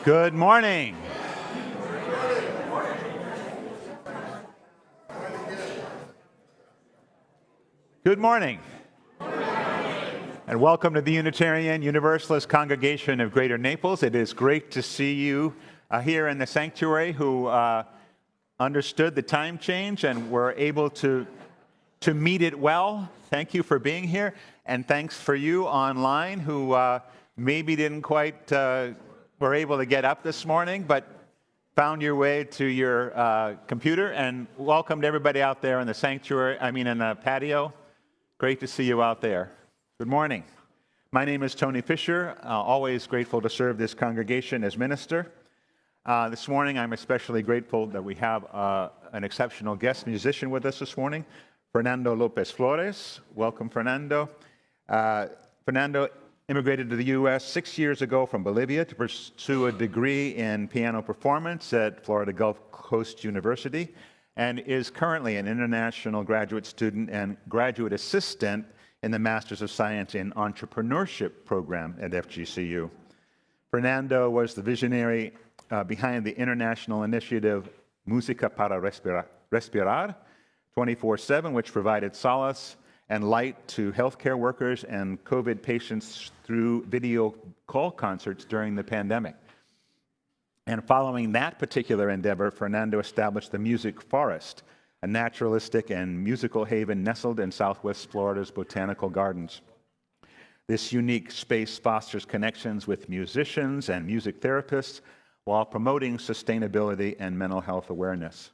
Good morning. Good morning. And welcome to the Unitarian Universalist Congregation of Greater Naples. It is great to see you here in the sanctuary who understood the time change and were able to meet it well. Thank you for being here. And thanks for you online who maybe didn't quite were able to get up this morning, but found your way to your computer. And welcome to everybody out there in the sanctuary, in the patio. Great to see you out there. Good morning. My name is Tony Fisher. Always grateful to serve this congregation as minister. This morning, I'm especially grateful that we have an exceptional guest musician with us this morning, Fernando Lopez Flores. Welcome, Fernando. Fernando immigrated to the U.S. 6 years ago from Bolivia to pursue a degree in piano performance at Florida Gulf Coast University, and is currently an international graduate student and graduate assistant in the Masters of Science in Entrepreneurship program at FGCU. Fernando was the visionary behind the international initiative Música para Respirar 24/7, which provided solace and light to healthcare workers and COVID patients through video call concerts during the pandemic. And following that particular endeavor, Fernando established the Music Forest, a naturalistic and musical haven nestled in Southwest Florida's botanical gardens. This unique space fosters connections with musicians and music therapists while promoting sustainability and mental health awareness.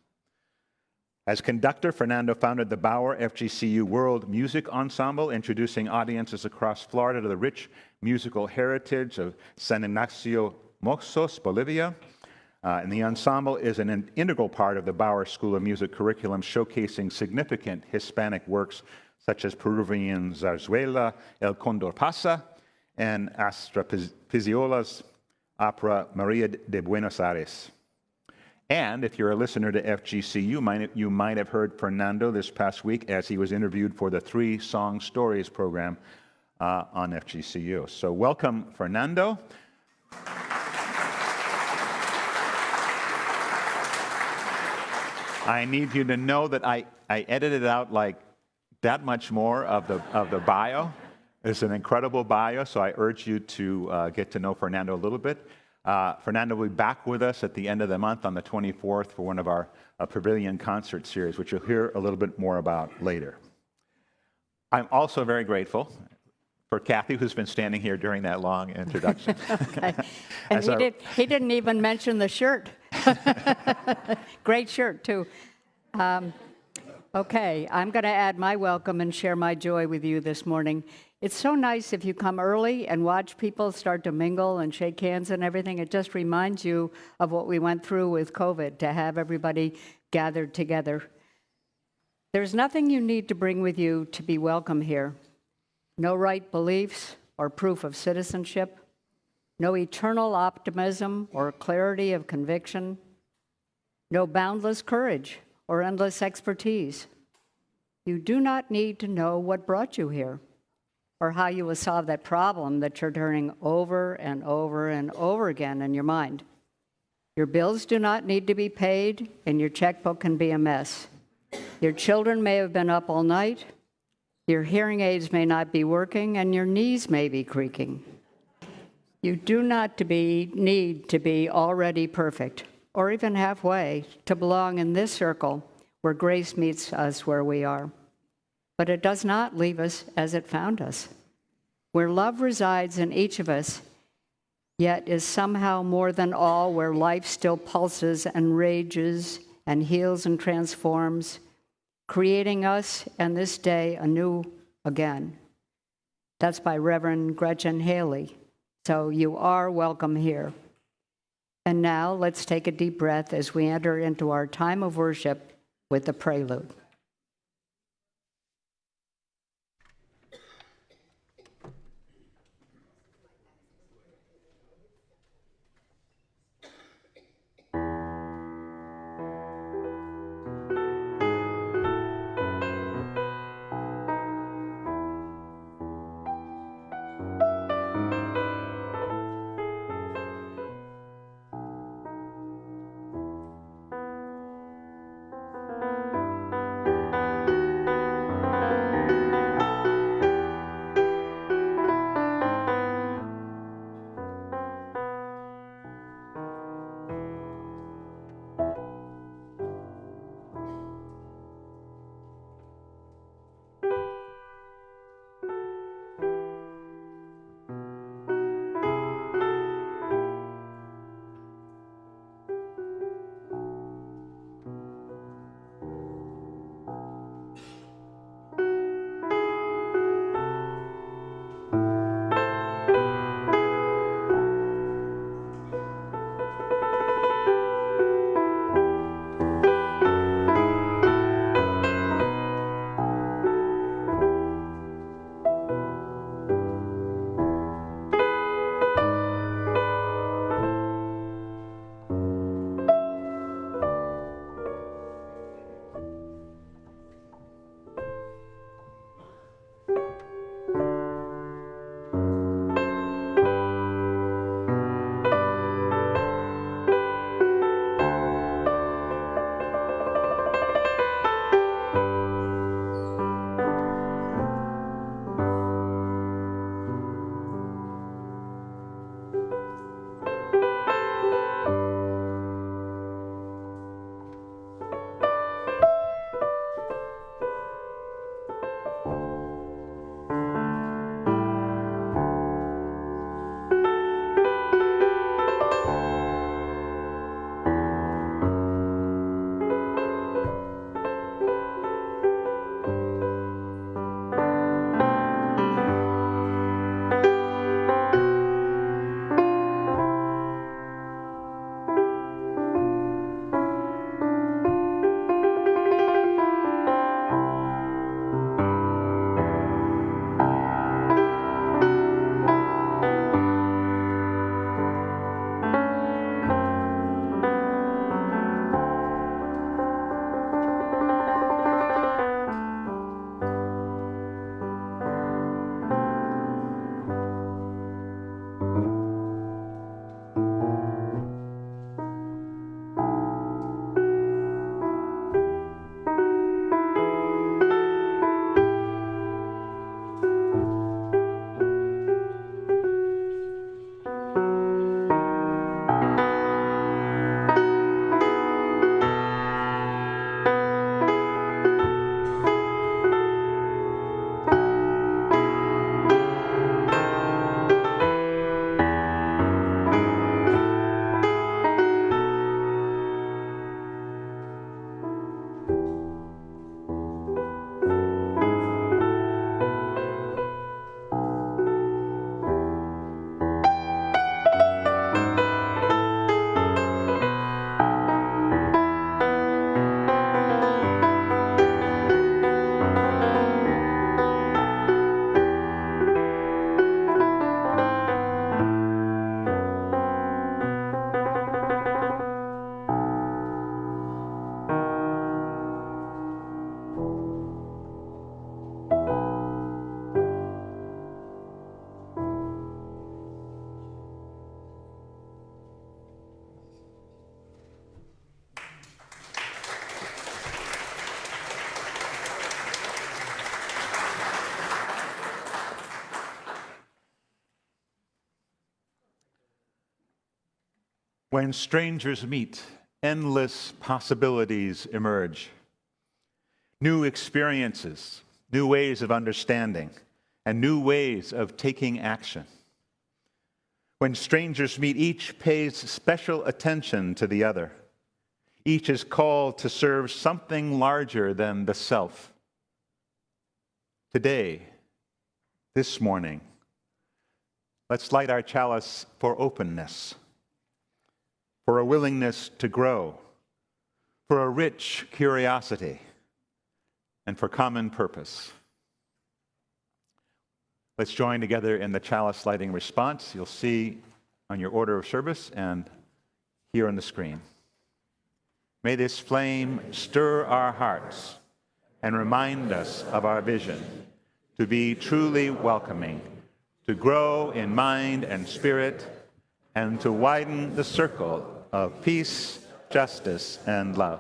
As conductor, Fernando founded the Bauer FGCU World Music Ensemble, introducing audiences across Florida to the rich musical heritage of San Ignacio Moxos, Bolivia. And the ensemble is an integral part of the Bauer School of Music curriculum, showcasing significant Hispanic works such as Peruvian zarzuela, El Condor Pasa, and Astor Piazzolla's opera Maria de Buenos Aires. And if you're a listener to FGCU, you might have heard Fernando this past week as he was interviewed for the 3 Song Stories program on FGCU. So welcome, Fernando. I need you to know that I edited out like that much more of the bio. It's an incredible bio, so I urge you to get to know Fernando a little bit. Fernando will be back with us at the end of the month on the 24th for one of our Pavilion concert series, which you'll hear a little bit more about later. I'm also very grateful for Kathy, who's been standing here during that long introduction. Okay. And he didn't even mention the shirt. Great shirt, too. Okay, I'm going to add my welcome and share my joy with you this morning. It's so nice if you come early and watch people start to mingle and shake hands and everything. It just reminds you of what we went through with COVID, to have everybody gathered together. There's nothing you need to bring with you to be welcome here. No right beliefs or proof of citizenship. No eternal optimism or clarity of conviction. No boundless courage or endless expertise. You do not need to know what brought you here, or how you will solve that problem that you're turning over and over and over again in your mind. Your bills do not need to be paid, and your checkbook can be a mess. Your children may have been up all night, your hearing aids may not be working, and your knees may be creaking. You do not need to be already perfect, or even halfway, to belong in this circle where grace meets us where we are. But it does not leave us as it found us, where love resides in each of us, yet is somehow more than all, where life still pulses and rages and heals and transforms, creating us and this day anew again. That's by Reverend Gretchen Haley. So you are welcome here. And now let's take a deep breath as we enter into our time of worship with the prelude. When strangers meet, endless possibilities emerge. New experiences, new ways of understanding, and new ways of taking action. When strangers meet, each pays special attention to the other. Each is called to serve something larger than the self. Today, this morning, let's light our chalice for openness, for a willingness to grow, for a rich curiosity, and for common purpose. Let's join together in the chalice lighting response. You'll see on your order of service and here on the screen. May this flame stir our hearts and remind us of our vision to be truly welcoming, to grow in mind and spirit, and to widen the circle of peace, justice, and love.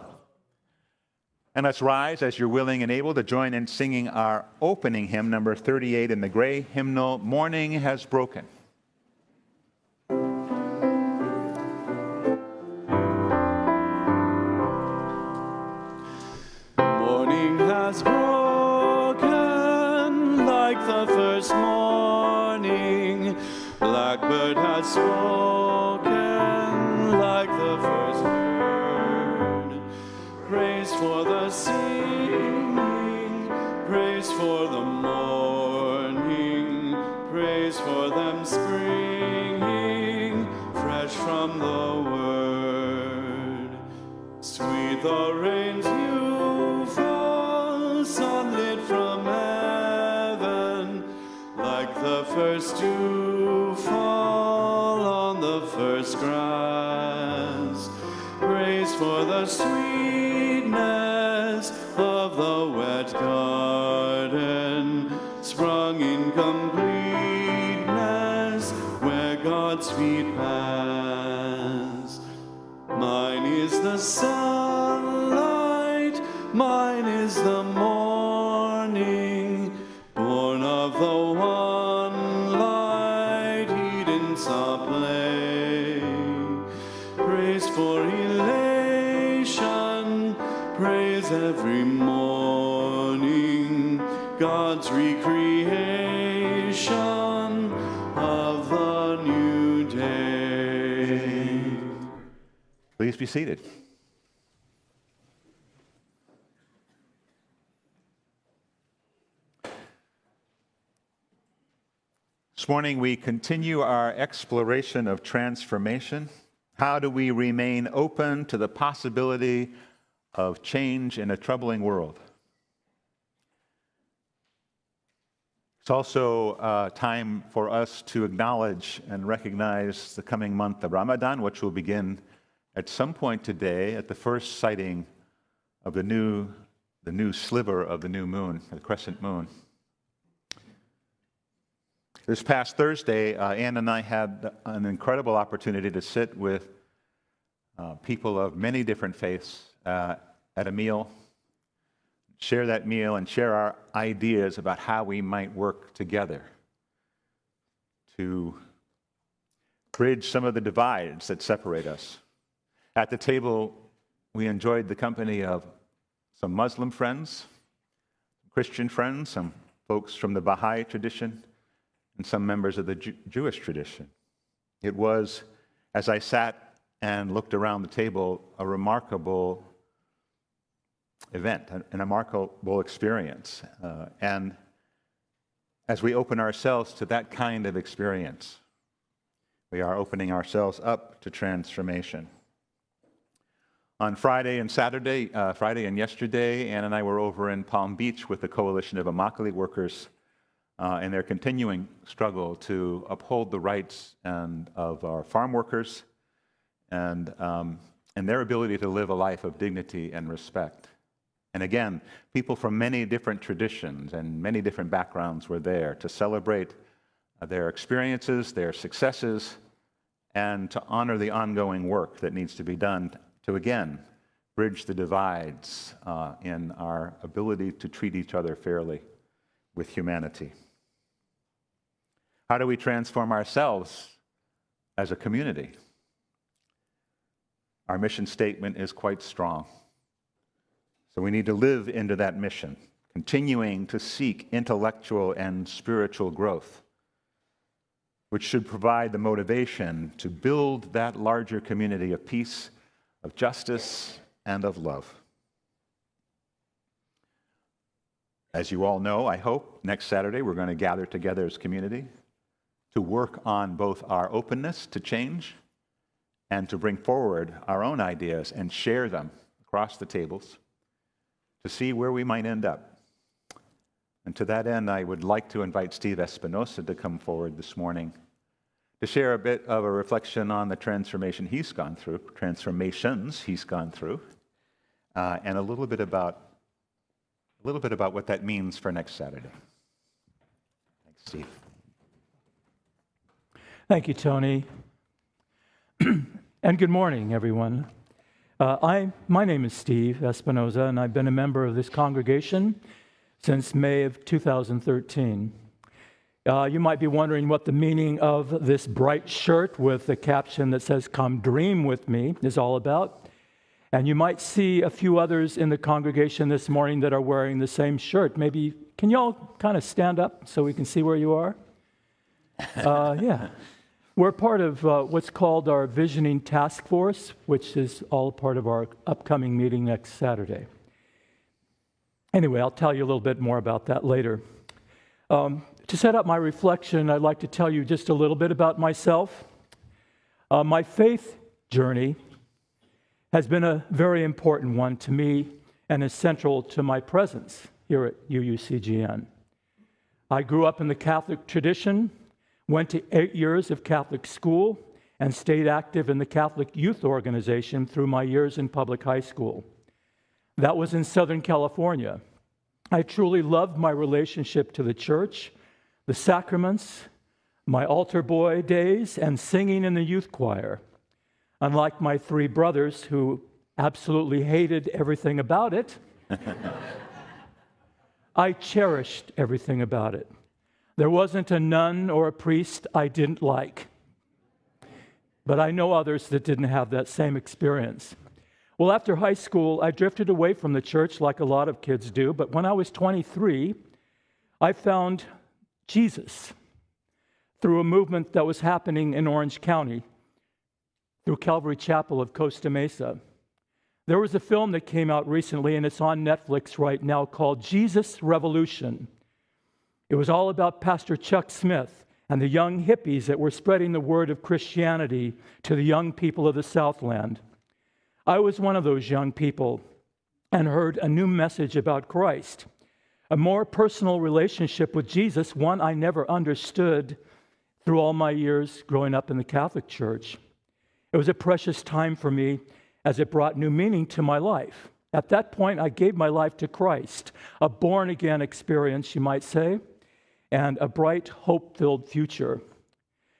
And let's rise as you're willing and able to join in singing our opening hymn, number 38 in the gray hymnal, Morning Has Broken. Morning has broken like the first morning. Blackbird has spoken like the first bird. Praise for the singing, praise for the morning, praise for them springing fresh from the word. Sweet the rain's new fall, sunlit from heaven, like the first dew fall on the first grass. Praise for the sweetness of the wet garden, sprung in completeness where God's feet pass. Mine is the sunlight, mine is the morning, born of the one light Eden saw play. Praise for elation, praise every morning, God's recreation of the new day. Please be seated. This morning we continue our exploration of transformation. How do we remain open to the possibility of change in a troubling world? It's also time for us to acknowledge and recognize the coming month of Ramadan, which will begin at some point today at the first sighting of the new sliver of the new moon, the crescent moon. This past Thursday, Ann and I had an incredible opportunity to sit with people of many different faiths at a meal, share that meal, and share our ideas about how we might work together to bridge some of the divides that separate us. At the table, we enjoyed the company of some Muslim friends, Christian friends, some folks from the Baha'i tradition, and some members of the Jewish tradition. It was, as I sat and looked around the table, a remarkable event, a remarkable experience. And as we open ourselves to that kind of experience, we are opening ourselves up to transformation. On Friday and yesterday, Ann and I were over in Palm Beach with the Coalition of Immokalee Workers and their continuing struggle to uphold the rights of our farm workers and their ability to live a life of dignity and respect. And again, people from many different traditions and many different backgrounds were there to celebrate their experiences, their successes, and to honor the ongoing work that needs to be done to, again, bridge the divides in our ability to treat each other fairly with humanity. How do we transform ourselves as a community? our mission statement is quite strong. So we need to live into that mission, continuing to seek intellectual and spiritual growth, which should provide the motivation to build that larger community of peace, of justice, and of love. As you all know, I hope, next Saturday we're going to gather together as community to work on both our openness to change and to bring forward our own ideas and share them across the tables to see where we might end up. And to that end, I would like to invite Steve Espinosa to come forward this morning to share a bit of a reflection on the transformations he's gone through, and a little bit about what that means for next Saturday. Thanks, Steve. Thank you, Tony. And good morning, everyone. My name is Steve Espinosa, and I've been a member of this congregation since May of 2013. You might be wondering what the meaning of this bright shirt with the caption that says, "Come dream with me," is all about. And you might see a few others in the congregation this morning that are wearing the same shirt. Maybe, can you all kind of stand up so we can see where you are? Yeah. We're part of what's called our Visioning Task Force, which is all part of our upcoming meeting next Saturday. Anyway, I'll tell you a little bit more about that later. To set up my reflection, I'd like to tell you just a little bit about myself. My faith journey has been a very important one to me and is central to my presence here at UUCGN. I grew up in the Catholic tradition, went to 8 years of Catholic school, and stayed active in the Catholic Youth Organization through my years in public high school. That was in Southern California. I truly loved my relationship to the church, the sacraments, my altar boy days, and singing in the youth choir. Unlike my 3 brothers who absolutely hated everything about it, I cherished everything about it. There wasn't a nun or a priest I didn't like. But I know others that didn't have that same experience. Well, after high school, I drifted away from the church like a lot of kids do. But when I was 23, I found Jesus through a movement that was happening in Orange County, through Calvary Chapel of Costa Mesa. There was a film that came out recently, and it's on Netflix right now, called Jesus Revolution. It was all about Pastor Chuck Smith and the young hippies that were spreading the word of Christianity to the young people of the Southland. I was one of those young people and heard a new message about Christ, a more personal relationship with Jesus, one I never understood through all my years growing up in the Catholic Church. It was a precious time for me as it brought new meaning to my life. At that point, I gave my life to Christ, a born-again experience, you might say, and a bright, hope-filled future.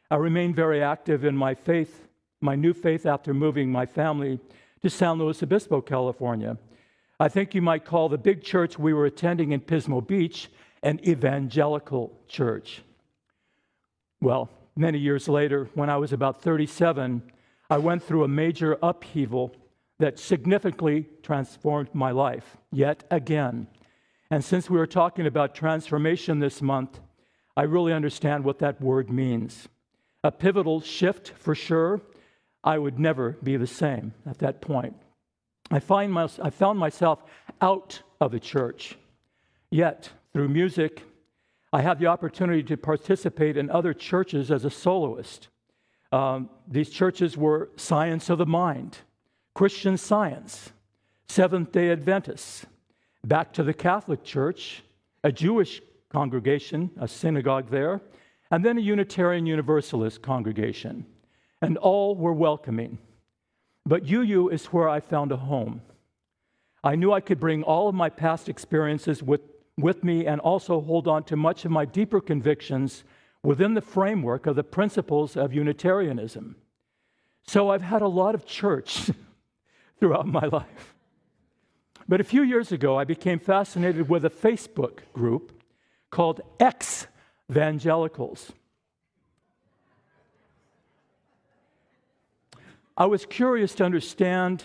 I remained very active in my faith, my new faith, after moving my family to San Luis Obispo, California. I think you might call the big church we were attending in Pismo Beach an evangelical church. Well, many years later, when I was about 37, I went through a major upheaval that significantly transformed my life, yet again. And since we were talking about transformation this month, I really understand what that word means. A pivotal shift for sure. I would never be the same at that point. I found myself out of the church. Yet, through music, I had the opportunity to participate in other churches as a soloist. These churches were Science of the Mind, Christian Science, Seventh-day Adventists, back to the Catholic Church, a Jewish congregation, a synagogue there, and then a Unitarian Universalist congregation. And all were welcoming. But UU is where I found a home. I knew I could bring all of my past experiences with me and also hold on to much of my deeper convictions within the framework of the principles of Unitarianism. So I've had a lot of church throughout my life. But a few years ago, I became fascinated with a Facebook group called Ex-Evangelicals. I was curious to understand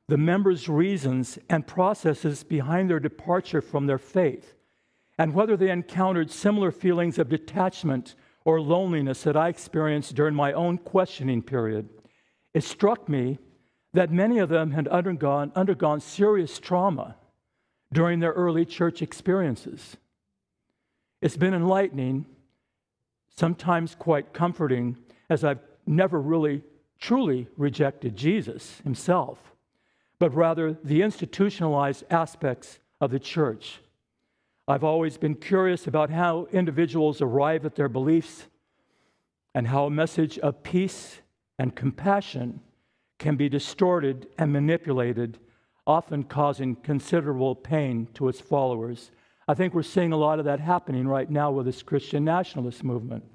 the members' reasons and processes behind their departure from their faith, and whether they encountered similar feelings of detachment or loneliness that I experienced during my own questioning period. It struck me that many of them had undergone serious trauma during their early church experiences. It's been enlightening, sometimes quite comforting, as I've never really truly rejected Jesus himself, but rather the institutionalized aspects of the church. I've always been curious about how individuals arrive at their beliefs and how a message of peace and compassion can be distorted and manipulated, often causing considerable pain to its followers. I think we're seeing a lot of that happening right now with this Christian nationalist movement.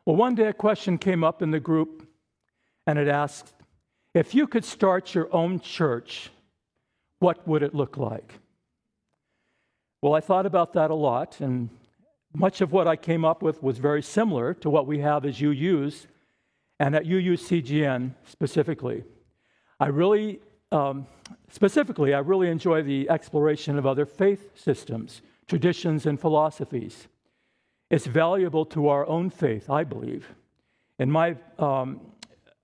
Well, one day a question came up in the group, and it asked, if you could start your own church, what would it look like? Well, I thought about that a lot, and much of what I came up with was very similar to what we have as UUs, and at UUCGN specifically. I really enjoy the exploration of other faith systems, traditions, and philosophies. It's valuable to our own faith, I believe. And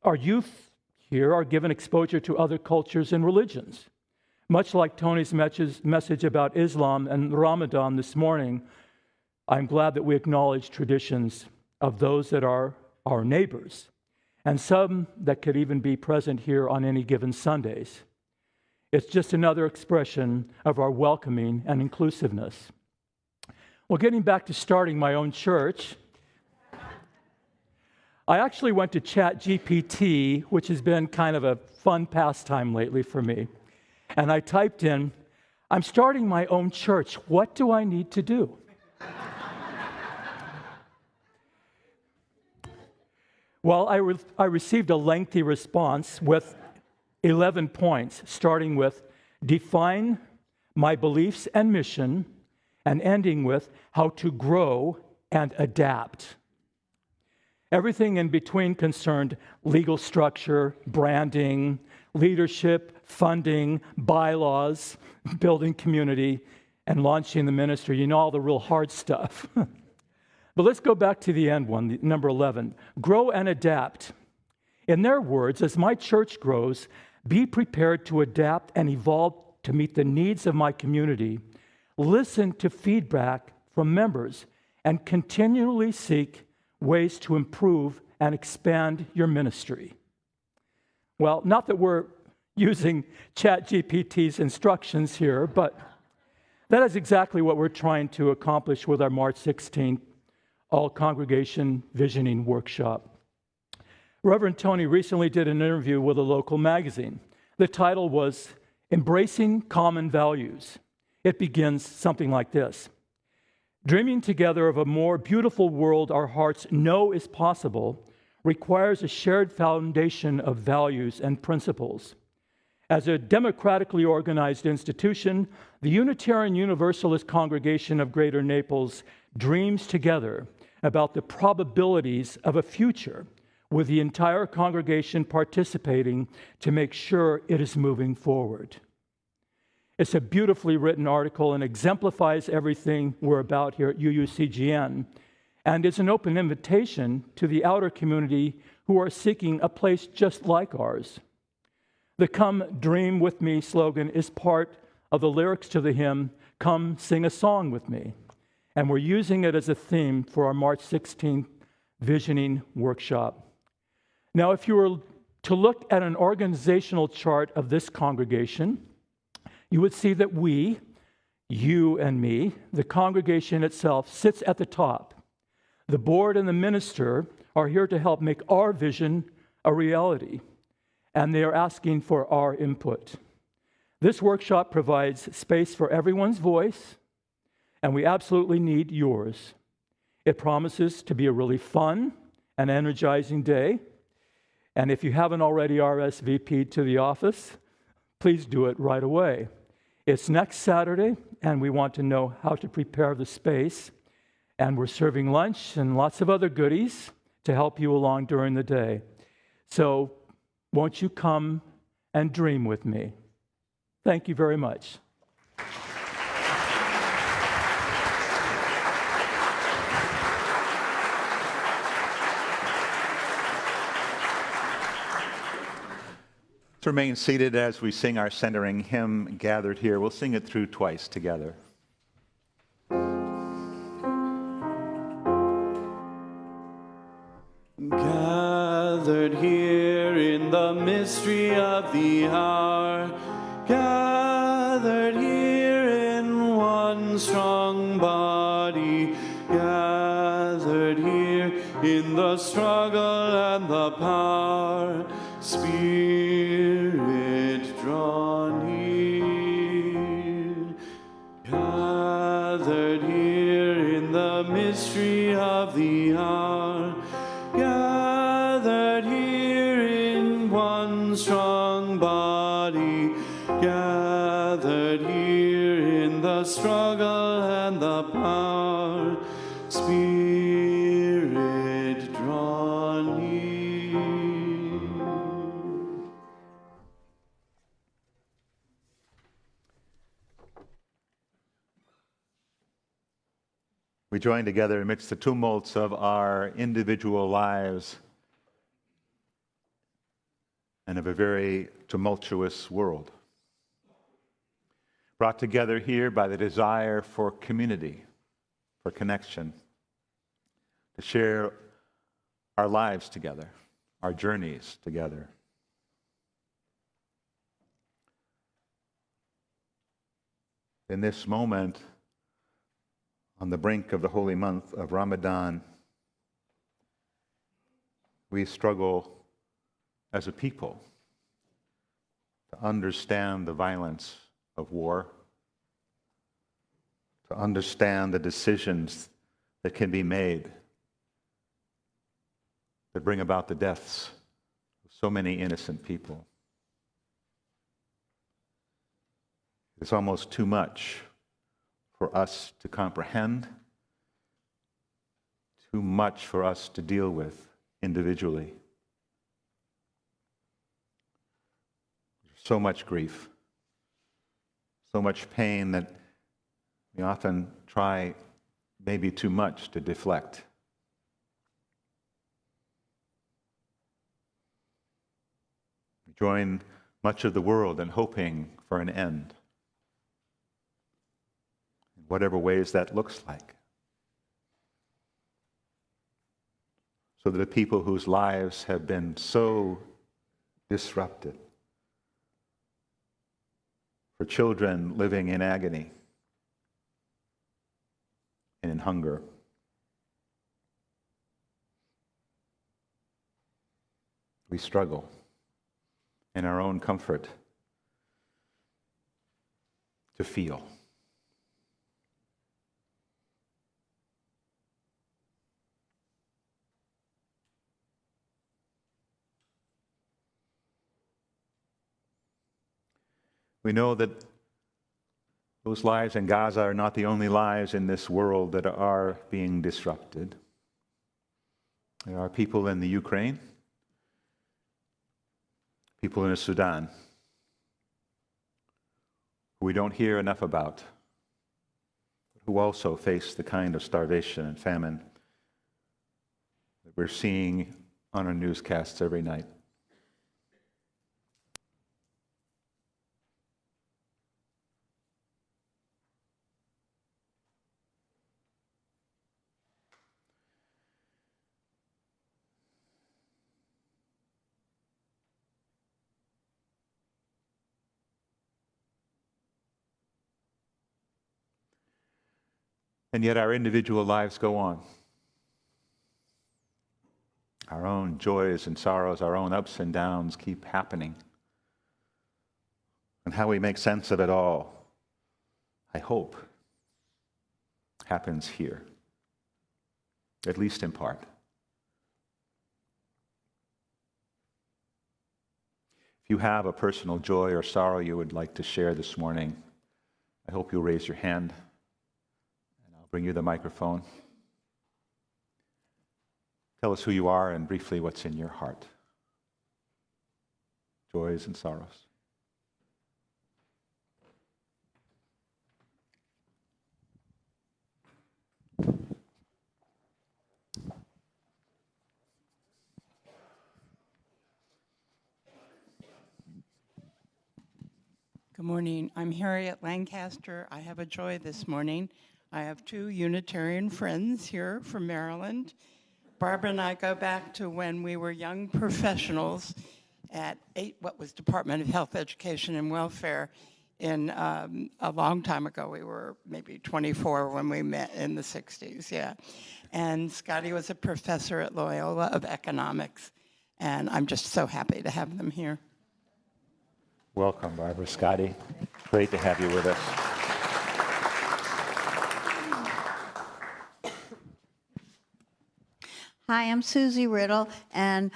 our youth here are given exposure to other cultures and religions. Much like Tony's message about Islam and Ramadan this morning, I'm glad that we acknowledge traditions of those that are our neighbors, and some that could even be present here on any given Sundays. It's just another expression of our welcoming and inclusiveness. Well, getting back to starting my own church, I actually went to ChatGPT, which has been kind of a fun pastime lately for me. And I typed in, I'm starting my own church. What do I need to do? Well, I received a lengthy response with 11 points, starting with define my beliefs and mission, and ending with how to grow and adapt. Everything in between concerned legal structure, branding, leadership, funding, bylaws, building community, and launching the ministry. You know, all the real hard stuff. But let's go back to the end one, number 11. Grow and adapt. In their words, as my church grows, be prepared to adapt and evolve to meet the needs of my community. Listen to feedback from members and continually seek ways to improve and expand your ministry. Well, not that we're using ChatGPT's instructions here, but that is exactly what we're trying to accomplish with our March 16th all-congregation visioning workshop. Reverend Tony recently did an interview with a local magazine. The title was Embracing Common Values. It begins something like this. Dreaming together of a more beautiful world our hearts know is possible requires a shared foundation of values and principles. As a democratically organized institution, the Unitarian Universalist Congregation of Greater Naples dreams together about the probabilities of a future with the entire congregation participating to make sure it is moving forward. It's a beautifully written article and exemplifies everything we're about here at UUCGN, and is an open invitation to the outer community who are seeking a place just like ours. The Come Dream With Me slogan is part of the lyrics to the hymn, Come Sing a Song With Me, and we're using it as a theme for our March 16th Visioning Workshop. Now, if you were to look at an organizational chart of this congregation, you would see that we, you and me, the congregation itself, sits at the top. The board and the minister are here to help make our vision a reality, and they are asking for our input. This workshop provides space for everyone's voice, and we absolutely need yours. It promises to be a really fun and energizing day, and if you haven't already RSVP'd to the office, please do it right away. It's next Saturday, and we want to know how to prepare the space. And we're serving lunch and lots of other goodies to help you along during the day. So Won't you come and dream with me? Thank you very much. Let's remain seated as we sing our centering hymn, Gathered Here. We'll sing it through twice together. Gathered here in the mystery of the hour, gathered here in one strong body, gathered here in the struggle and the power, Spirit draw near. Gathered here in the mystery of the hour, gathered here in one strong body, gathered here in the struggle and the power, Spirit draw near. We join together amidst the tumults of our individual lives and of a very tumultuous world. Brought together here by the desire for community, for connection, to share our lives together, our journeys together. In this moment, on the brink of the holy month of Ramadan, we struggle as a people to understand the violence of war, to understand the decisions that can be made that bring about the deaths of so many innocent people. It's almost too much for us to comprehend, too much for us to deal with individually. So much grief, so much pain that we often try, maybe too much, to deflect. We join much of the world in hoping for an end, in whatever ways that looks like, so that the people whose lives have been so disrupted, for children living in agony and in hunger, we struggle in our own comfort to feel. We know that those lives in Gaza are not the only lives in this world that are being disrupted. There are people in the Ukraine, people in the Sudan, who we don't hear enough about, who also face the kind of starvation and famine that we're seeing on our newscasts every night. And yet our individual lives go on. Our own joys and sorrows, our own ups and downs keep happening. And how we make sense of it all, I hope, happens here, at least in part. If you have a personal joy or sorrow you would like to share this morning, I hope you'll raise your hand. Bring you the microphone. Tell us who you are and briefly what's in your heart. joys and sorrows. Good morning. I'm Harriet Lancaster. I have a joy this morning. I have two Unitarian friends here from Maryland. Barbara and I go back to when we were young professionals at what was Department of Health, Education, and Welfare in a long time ago. We were maybe 24 when we met in the 60s, yeah. And Scotty was a professor at Loyola of economics, and I'm just so happy to have them here. Welcome, Barbara, Scotty. Great to have you with us. Hi, I'm Susie Riddle, and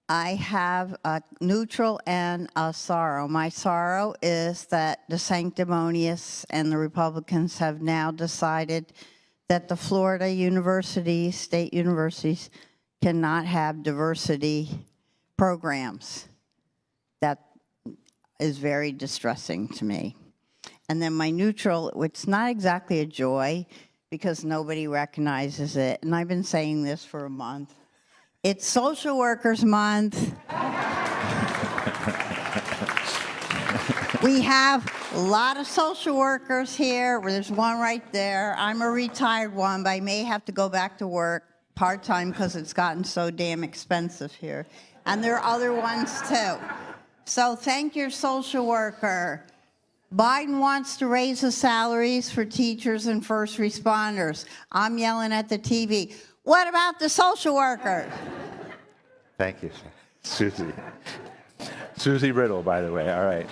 I have a neutral and a sorrow. My sorrow is that the sanctimonious and the Republicans have now decided that the Florida universities, state universities, cannot have diversity programs. That is very distressing to me. And then my neutral, which is not exactly a joy because nobody recognizes it, and I've been saying this for a month. It's Social Workers Month. We have a lot of social workers here. There's one right there. I'm a retired one, but I may have to go back to work part-time because it's gotten so damn expensive here. And there are other ones too. So thank your social worker. Biden wants to raise the salaries for teachers and first responders. I'm yelling at the TV. What about the social workers? Thank you, Susie. Susie Riddle, by the way. All right.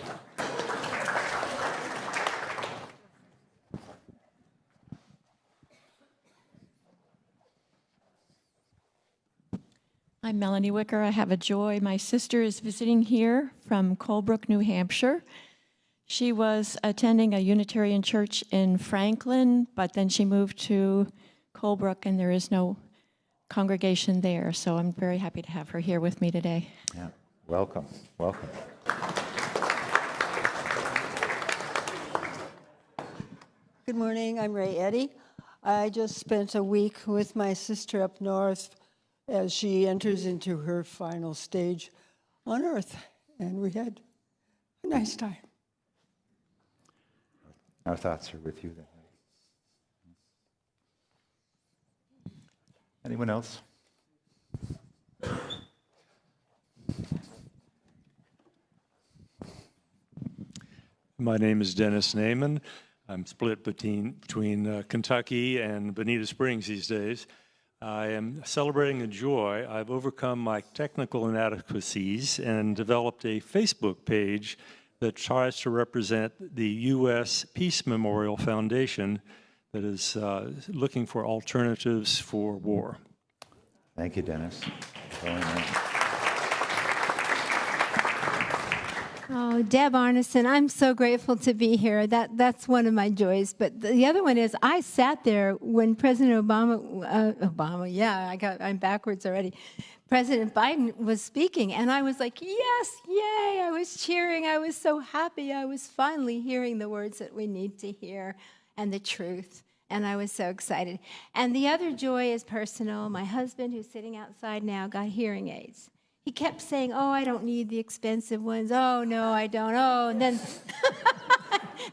I'm Melanie Wicker. I have a joy. My sister is visiting here from Colebrook, New Hampshire. She was attending a Unitarian church in Franklin, but then she moved to Colebrook, and there is no congregation there. So I'm very happy to have her here with me today. Yeah. Welcome. Welcome. Good morning, I'm Ray Eddy. I just spent a week with my sister up north as she enters into her final stage on Earth, and we had a nice time. Our thoughts are with you then. Anyone else? My name is Dennis Naiman. I'm split between Kentucky and Bonita Springs these days. I am celebrating a joy. I've overcome my technical inadequacies and developed a Facebook page that tries to represent the U.S. Peace Memorial Foundation that is looking for alternatives for war. Thank you, Dennis. Very nice. Oh, Deb Arneson, I'm so grateful to be here. That's one of my joys. But the other one is I sat there when President I'm backwards already. President Biden was speaking, and I was like, yes, yay. I was cheering. I was so happy. I was finally hearing the words that we need to hear and the truth. And I was so excited. And the other joy is personal. My husband, who's sitting outside now, got hearing aids. He kept saying, oh, I don't need the expensive ones. Oh, no, I don't. Oh, and then,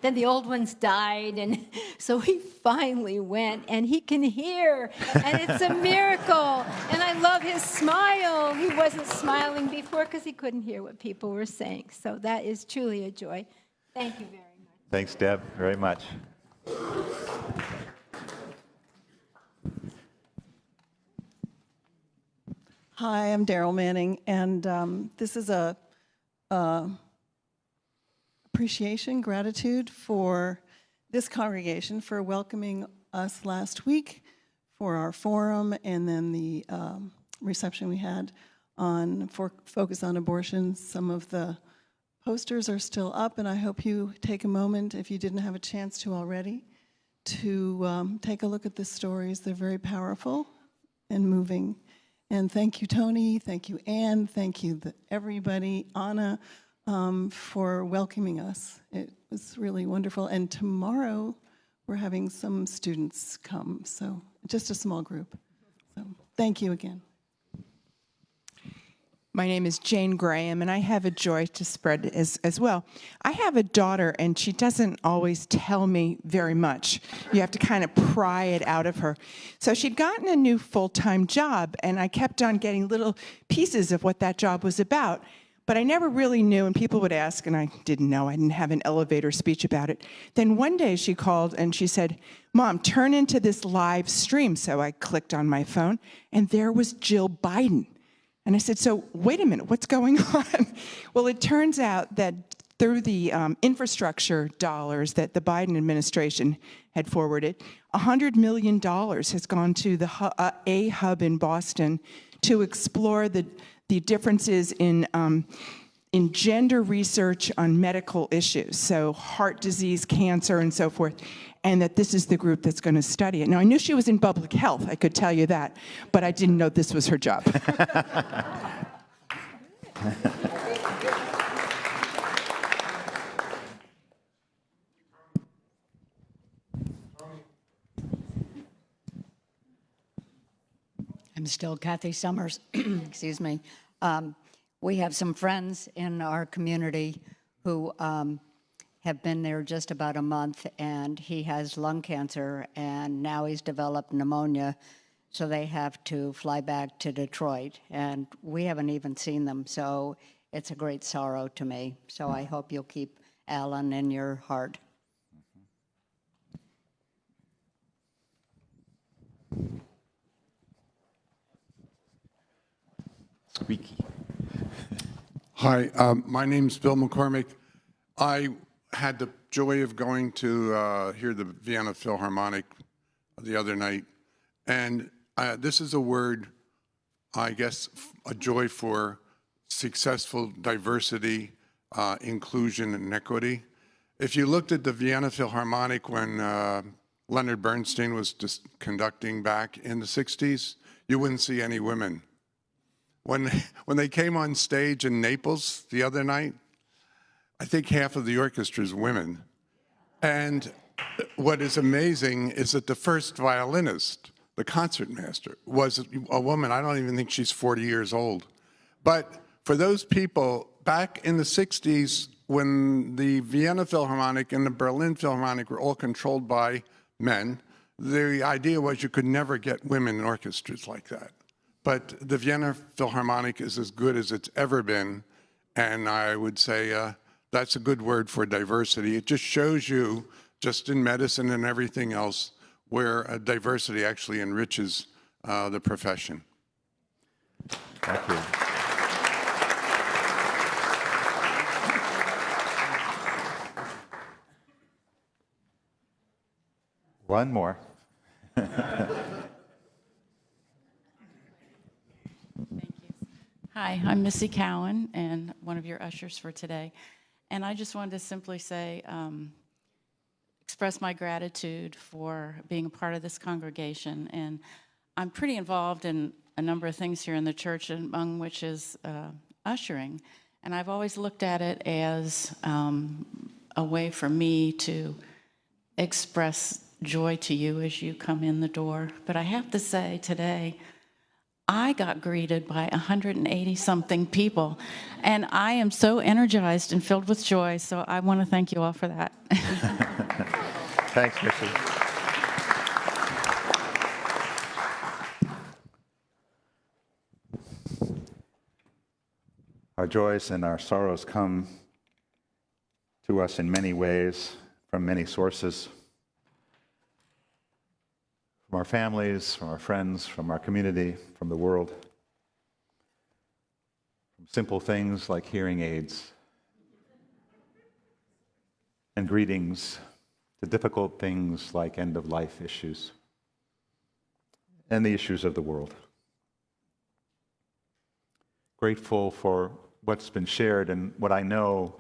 then the old ones died. And so he finally went, and he can hear. And it's a miracle. And I love his smile. He wasn't smiling before because he couldn't hear what people were saying. So that is truly a joy. Thank you very much. Thanks, Deb, very much. Hi, I'm Daryl Manning, and this is a appreciation, gratitude for this congregation for welcoming us last week for our forum, and then the reception we had on focus on abortion. Some of the posters are still up, and I hope you take a moment, if you didn't have a chance to already, to take a look at the stories. They're very powerful and moving. And thank you, Tony. Thank you, Anne. Thank you, everybody. Anna, for welcoming us. It was really wonderful. And tomorrow, we're having some students come, so just a small group. So thank you again. My name is Jane Graham, and I have a joy to spread as well. I have a daughter, and she doesn't always tell me very much. You have to kind of pry it out of her. So she'd gotten a new full-time job, and I kept on getting little pieces of what that job was about. But I never really knew, and people would ask, and I didn't know. I didn't have an elevator speech about it. Then one day she called, and she said, "Mom, turn into this live stream." So I clicked on my phone, and there was Jill Biden. And I said, so wait a minute, what's going on? Well, it turns out that through the infrastructure dollars that the Biden administration had forwarded, $100 million has gone to the A Hub in Boston to explore the differences in gender research on medical issues, so heart disease, cancer, and so forth, and that this is the group that's going to study it. Now, I knew she was in public health, I could tell you that, but I didn't know this was her job. I'm still Kathy Summers. Excuse me. We have some friends in our community who have been there just about a month, and he has lung cancer, and now he's developed pneumonia, so they have to fly back to Detroit, and we haven't even seen them, so it's a great sorrow to me. So I hope you'll keep Alan in your heart. Squeaky. Hi, my name's Bill McCormick. I had the joy of going to hear the Vienna Philharmonic the other night, and this is a word, I guess, a joy for successful diversity, inclusion, and equity. If you looked at the Vienna Philharmonic when Leonard Bernstein was just conducting back in the 60s, you wouldn't see any women. When they came on stage in Naples the other night, I think half of the orchestra is women. And what is amazing is that the first violinist, the concertmaster, was a woman. I don't even think she's 40 years old. But for those people, back in the 60s, when the Vienna Philharmonic and the Berlin Philharmonic were all controlled by men, the idea was you could never get women in orchestras like that. But the Vienna Philharmonic is as good as it's ever been, and I would say that's a good word for diversity. It just shows you, just in medicine and everything else, where diversity actually enriches the profession. Thank you. One more. Hi, I'm Missy Cowan, and one of your ushers for today. And I just wanted to simply say, express my gratitude for being a part of this congregation. And I'm pretty involved in a number of things here in the church, among which is ushering. And I've always looked at it as a way for me to express joy to you as you come in the door. But I have to say today, I got greeted by 180-something people, and I am so energized and filled with joy, so I want to thank you all for that. Thanks, Missy. Our joys and our sorrows come to us in many ways, from many sources. From our families, from our friends, from our community, from the world. From simple things like hearing aids and greetings to difficult things like end-of-life issues and the issues of the world. Grateful for what's been shared and what I know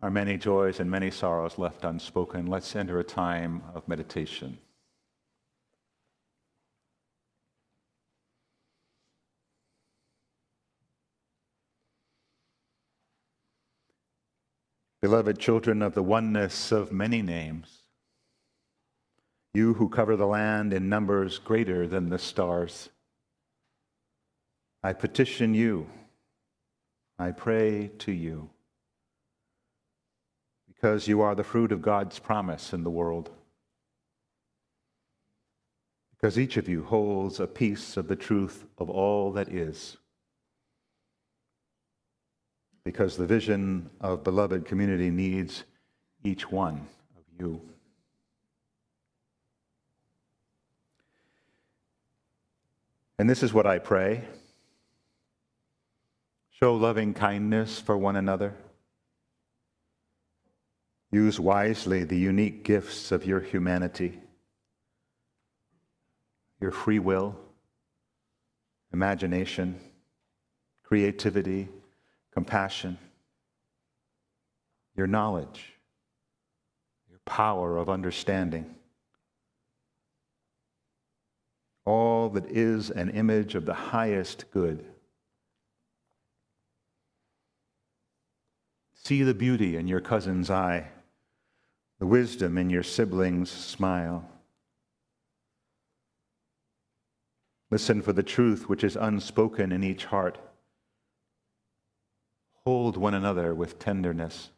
are many joys and many sorrows left unspoken. Let's enter a time of meditation. Beloved children of the oneness of many names, you who cover the land in numbers greater than the stars, I petition you, I pray to you, because you are the fruit of God's promise in the world, because each of you holds a piece of the truth of all that is, because the vision of beloved community needs each one of you. And this is what I pray. Show loving kindness for one another. Use wisely the unique gifts of your humanity, your free will, imagination, creativity, compassion, your knowledge, your power of understanding, all that is an image of the highest good. See the beauty in your cousin's eye, the wisdom in your sibling's smile. Listen for the truth which is unspoken in each heart. Hold one another with tenderness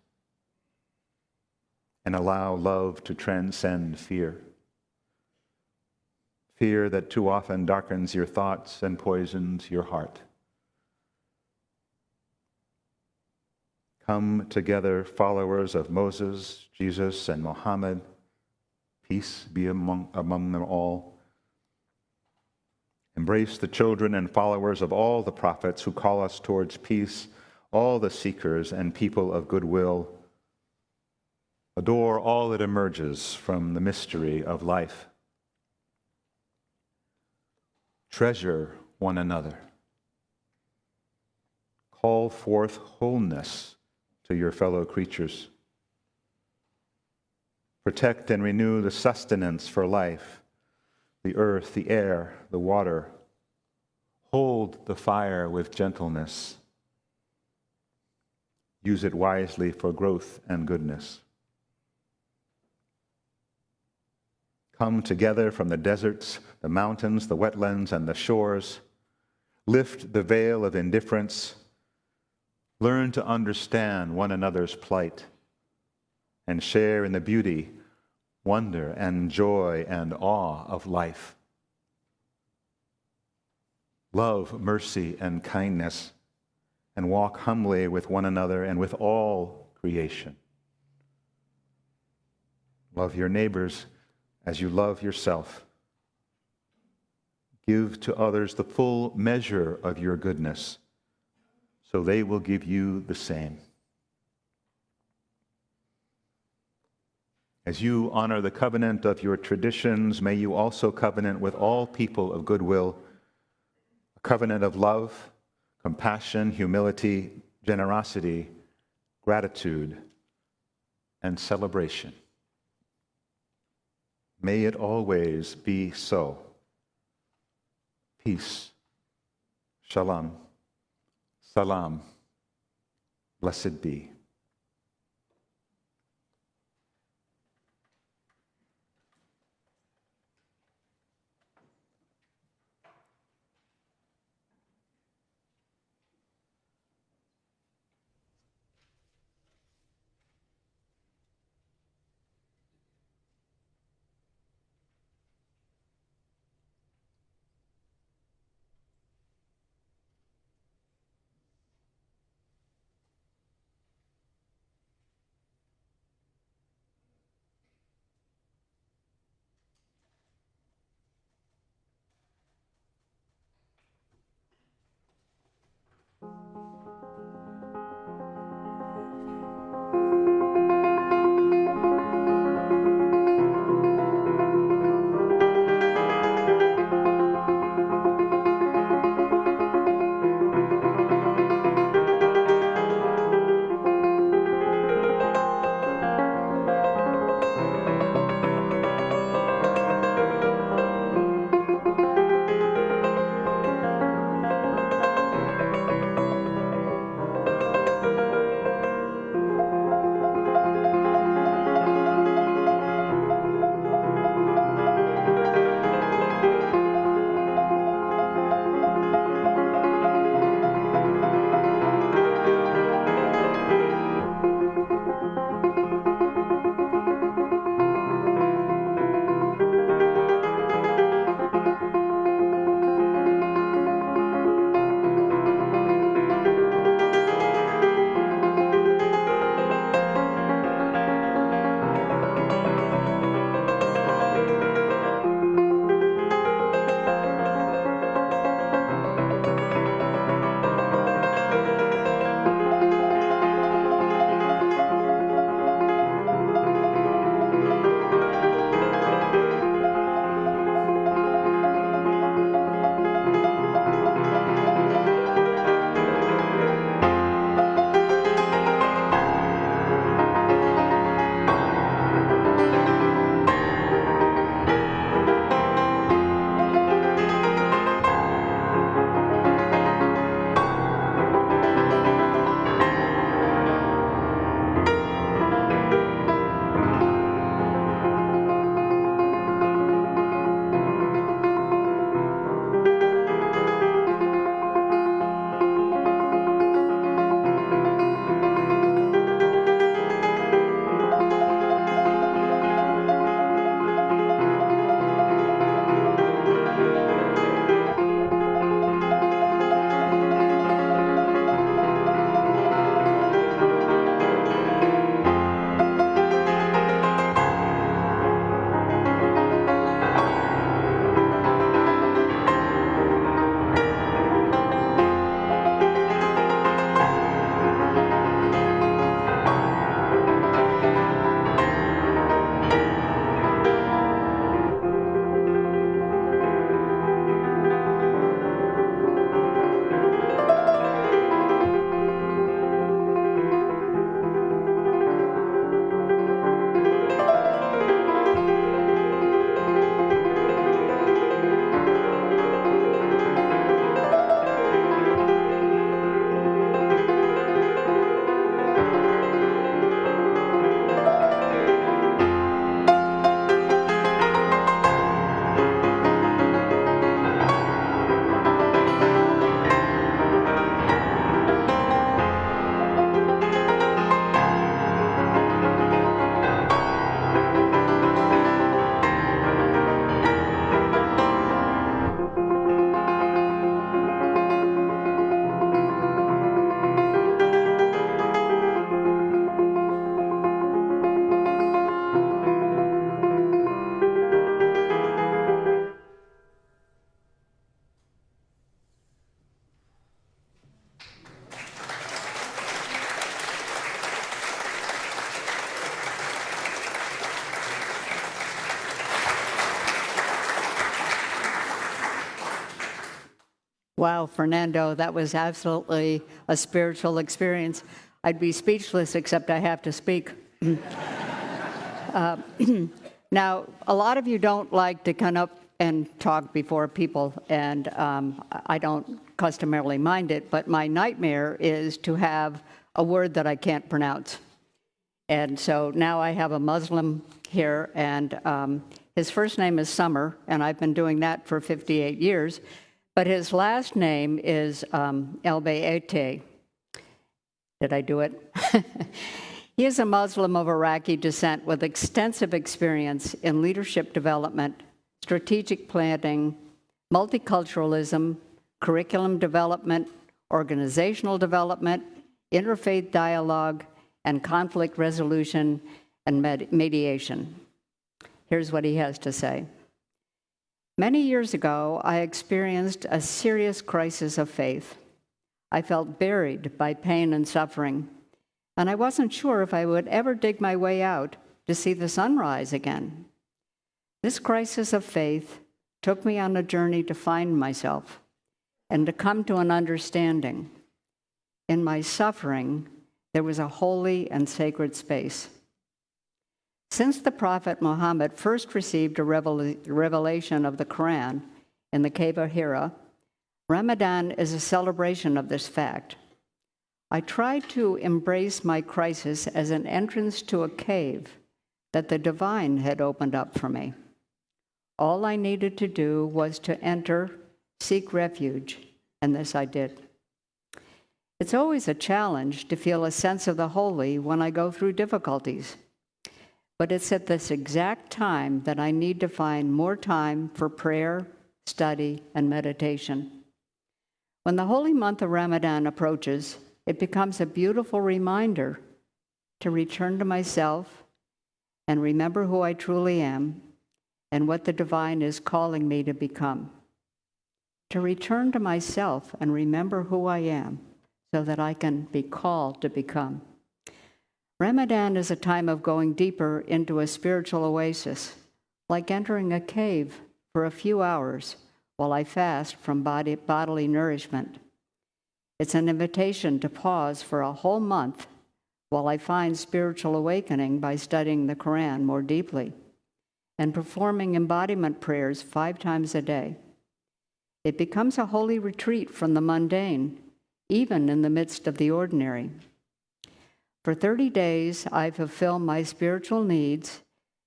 and allow love to transcend fear. Fear that too often darkens your thoughts and poisons your heart. Come together, followers of Moses, Jesus, and Muhammad. Peace be among them all. Embrace the children and followers of all the prophets who call us towards peace, all the seekers and people of goodwill. Adore all that emerges from the mystery of life. Treasure one another. Call forth wholeness to your fellow creatures. Protect and renew the sustenance for life, the earth, the air, the water. Hold the fire with gentleness. Use it wisely for growth and goodness. Come together from the deserts, the mountains, the wetlands, and the shores. Lift the veil of indifference. Learn to understand one another's plight and share in the beauty, wonder, and joy and awe of life. Love, mercy, and kindness, and walk humbly with one another and with all creation. Love your neighbors as you love yourself. Give to others the full measure of your goodness, so they will give you the same. As you honor the covenant of your traditions, may you also covenant with all people of goodwill, a covenant of love, compassion, humility, generosity, gratitude, and celebration. May it always be so. Peace. Shalom. Salam. Blessed be. Wow, Fernando, that was absolutely a spiritual experience. I'd be speechless, except I have to speak. Now, a lot of you don't like to come up and talk before people, and I don't customarily mind it, but my nightmare is to have a word that I can't pronounce. And so now I have a Muslim here, and his first name is Summer, and I've been doing that for 58 years, but his last name is El Bayete. Did I do it? He is a Muslim of Iraqi descent with extensive experience in leadership development, strategic planning, multiculturalism, curriculum development, organizational development, interfaith dialogue, and conflict resolution and mediation. Here's what he has to say. Many years ago, I experienced a serious crisis of faith. I felt buried by pain and suffering, and I wasn't sure if I would ever dig my way out to see the sunrise again. This crisis of faith took me on a journey to find myself and to come to an understanding. In my suffering, there was a holy and sacred space. Since the Prophet Muhammad first received a revelation of the Quran in the cave of Hira, Ramadan is a celebration of this fact. I tried to embrace my crisis as an entrance to a cave that the divine had opened up for me. All I needed to do was to enter, seek refuge, and this I did. It's always a challenge to feel a sense of the holy when I go through difficulties. But it's at this exact time that I need to find more time for prayer, study, and meditation. When the holy month of Ramadan approaches, it becomes a beautiful reminder to return to myself and remember who I truly am and what the divine is calling me to become. To return to myself and remember who I am so that I can be called to become. Ramadan is a time of going deeper into a spiritual oasis, like entering a cave for a few hours while I fast from bodily nourishment. It's an invitation to pause for a whole month while I find spiritual awakening by studying the Quran more deeply and performing embodiment prayers 5 times a day. It becomes a holy retreat from the mundane, even in the midst of the ordinary. For 30 days, I fulfill my spiritual needs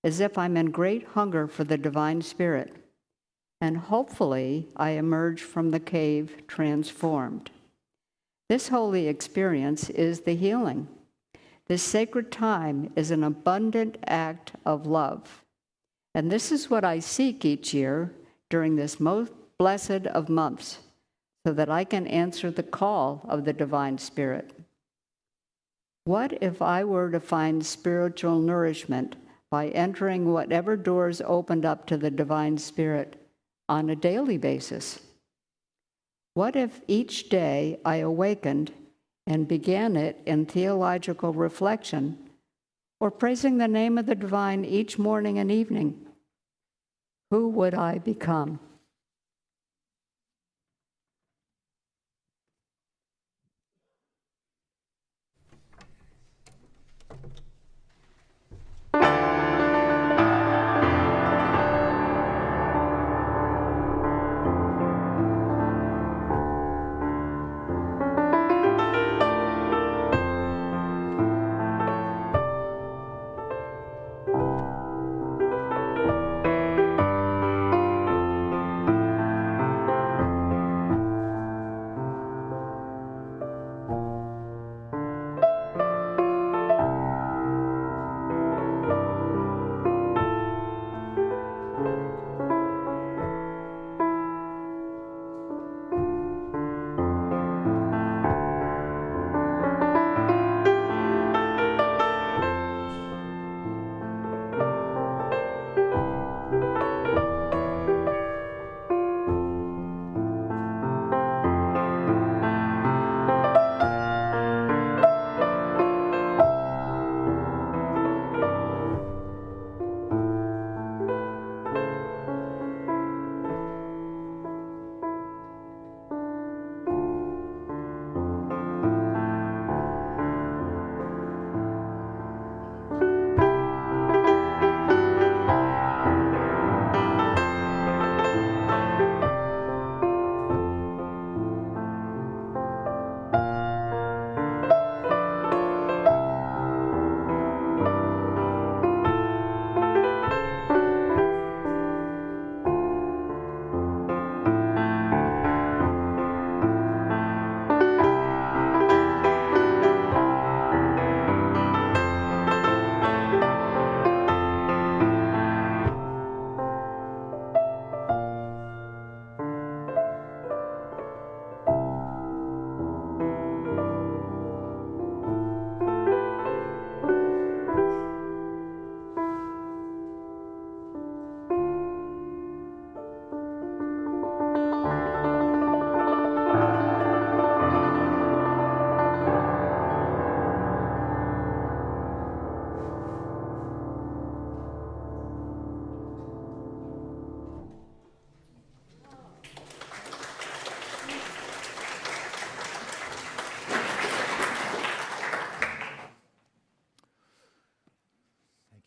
as if I'm in great hunger for the divine spirit, and hopefully I emerge from the cave transformed. This holy experience is the healing. This sacred time is an abundant act of love. And this is what I seek each year during this most blessed of months, so that I can answer the call of the divine spirit. What if I were to find spiritual nourishment by entering whatever doors opened up to the divine spirit on a daily basis? What if each day I awakened and began it in theological reflection or praising the name of the divine each morning and evening? Who would I become?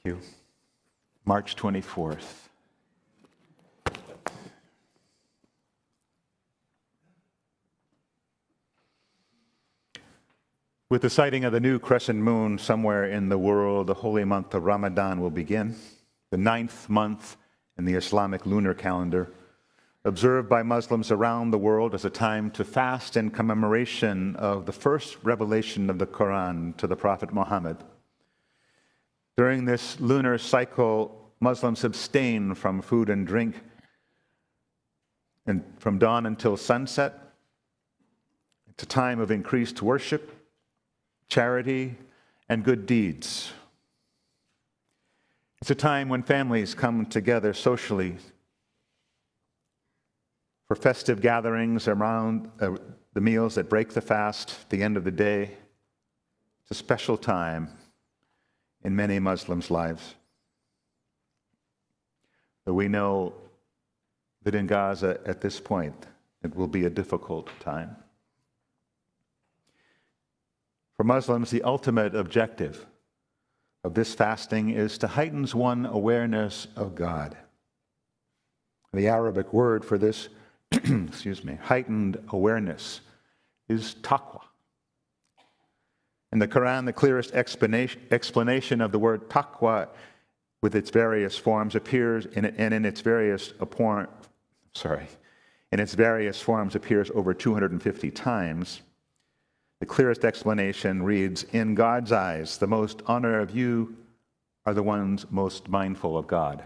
you. March 24th. With the sighting of the new crescent moon somewhere in the world, the holy month of Ramadan will begin, the 9th month in the Islamic lunar calendar, observed by Muslims around the world as a time to fast in commemoration of the first revelation of the Quran to the Prophet Muhammad. During this lunar cycle, Muslims abstain from food and drink, and from dawn until sunset. It's a time of increased worship, charity, and good deeds. It's a time when families come together socially for festive gatherings around the meals that break the fast at the end of the day. It's a special time in many Muslims' lives. But we know that in Gaza at this point, it will be a difficult time. For Muslims, the ultimate objective of this fasting is to heighten one's awareness of God. The Arabic word for this, heightened awareness is taqwa. In the Quran, the clearest explanation of the word taqwa with its various forms appears in its various forms appears over 250 times. The clearest explanation reads, "In God's eyes, the most honor of you are the ones most mindful of God."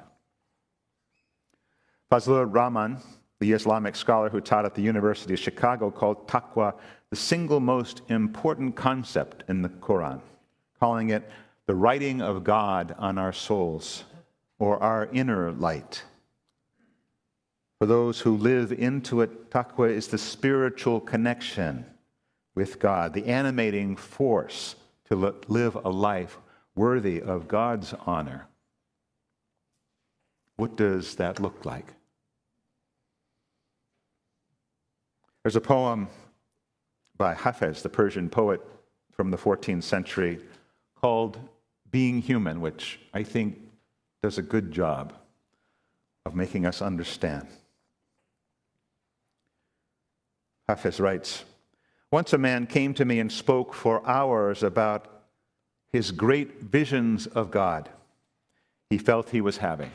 Fazlur Rahman, the Islamic scholar who taught at the University of Chicago, called taqwa the single most important concept in the Quran, calling it the writing of God on our souls, or our inner light. For those who live into it, taqwa is the spiritual connection with God, the animating force to live a life worthy of God's honor. What does that look like? There's a poem by Hafez, the Persian poet from the 14th century, called Being Human, which I think does a good job of making us understand. Hafez writes, "Once a man came to me and spoke for hours about his great visions of God he felt he was having.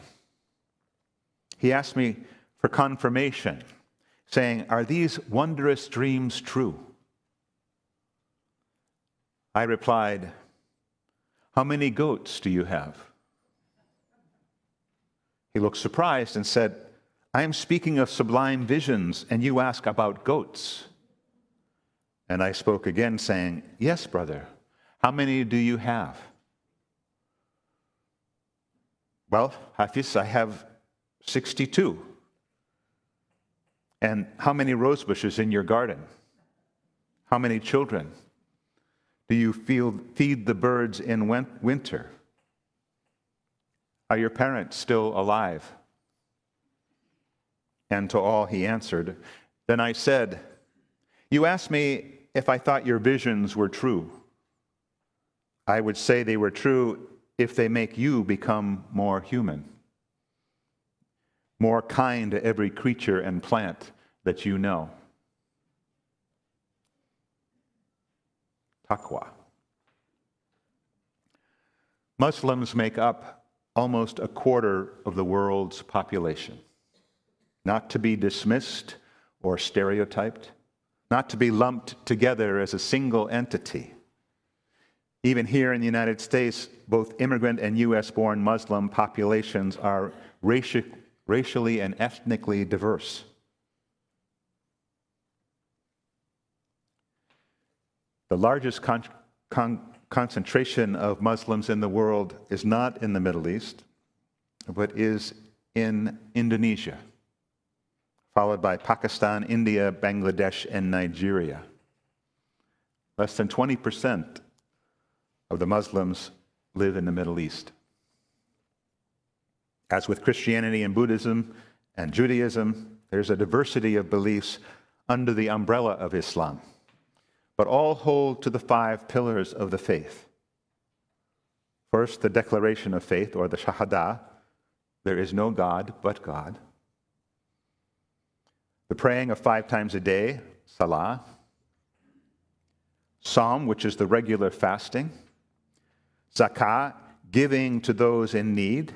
He asked me for confirmation, saying, 'Are these wondrous dreams true?' I replied, 'How many goats do you have?' He looked surprised and said, 'I am speaking of sublime visions, and you ask about goats.' And I spoke again, saying, 'Yes, brother, how many do you have?' 'Well, Hafiz, I have 62. And how many rose bushes in your garden? How many children? Do you feed the birds in winter? Are your parents still alive?' And to all he answered, 'Then I said, you asked me if I thought your visions were true. I would say they were true if they make you become more human, more kind to every creature and plant that you know.'" Taqwa. Muslims make up almost a quarter of the world's population, not to be dismissed or stereotyped, not to be lumped together as a single entity. Even here in the United States, both immigrant and U.S.-born Muslim populations are racially and ethnically diverse. The largest concentration of Muslims in the world is not in the Middle East, but is in Indonesia, followed by Pakistan, India, Bangladesh, and Nigeria. Less than 20% of the Muslims live in the Middle East. As with Christianity and Buddhism and Judaism, there's a diversity of beliefs under the umbrella of Islam, but all hold to the 5 pillars of the faith. First, the declaration of faith, or the Shahada, there is no God but God. The praying of 5 times a day, Salah. Psalm, which is the regular fasting. Zakah, giving to those in need.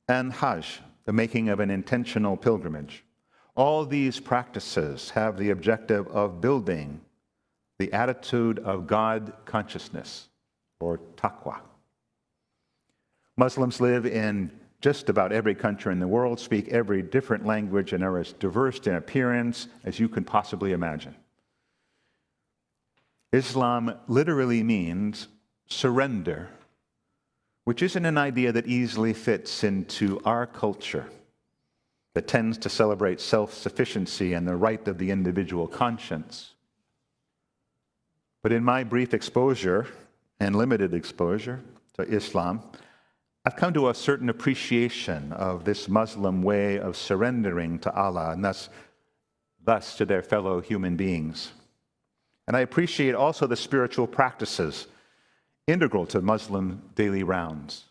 And Hajj, the making of an intentional pilgrimage. All these practices have the objective of building the attitude of God consciousness, or taqwa. Muslims live in just about every country in the world, speak every different language, and are as diverse in appearance as you can possibly imagine. Islam literally means surrender, which isn't an idea that easily fits into our culture that tends to celebrate self-sufficiency and the right of the individual conscience. But in my brief exposure and limited exposure to Islam, I've come to a certain appreciation of this Muslim way of surrendering to Allah and thus to their fellow human beings. And I appreciate also the spiritual practices integral to Muslim daily rounds,